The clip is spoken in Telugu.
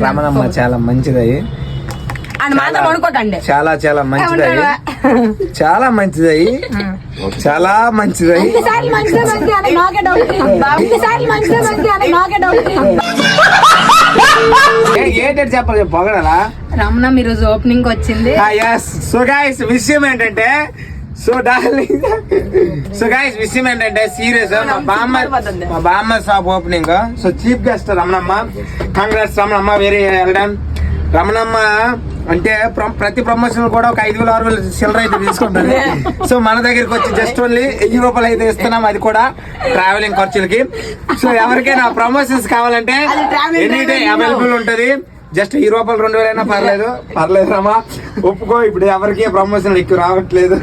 రమణమ్మ చాలా మంచిదయ్యి, చాలా చాలా మంచిదయ్యి, చాలా మంచిదయ్యి, చాలా మంచిదయ్యి. ఏంటంటే చెప్పాలి పొగడలా రమణమ్మ ఈ రోజు ఓపెనింగ్ వచ్చింది. సో గైస్ విషయం ఏంటంటే విషయం ఏంటంటే సీరియస్ మా బామ్మ shop opening. So chief guest Ramanamma. Congrats Ramanamma, very well done. Ramanamma అంటే ప్రతి ప్రమోషన్ కూడా ఒక 5,000-6,000 చిల్లర అయితే తీసుకుంటుంది. సో మన దగ్గరికి వచ్చి జస్ట్ ఓన్లీ 1,000 రూపాయలు అయితే ఇస్తున్నాం, అది కూడా ట్రావెలింగ్ ఖర్చులకి. సో ఎవరికైనా ప్రమోషన్స్ కావాలంటే ఎనీ డే అవైలబుల్ ఉంటది. జస్ట్ 1,000 రూపాయలు 2,000 అయినా పర్లేదు రమ్మా, ఒప్పుకో. ఇప్పుడు ఎవరికి ప్రమోషన్లు ఎక్కువ రావట్లేదు.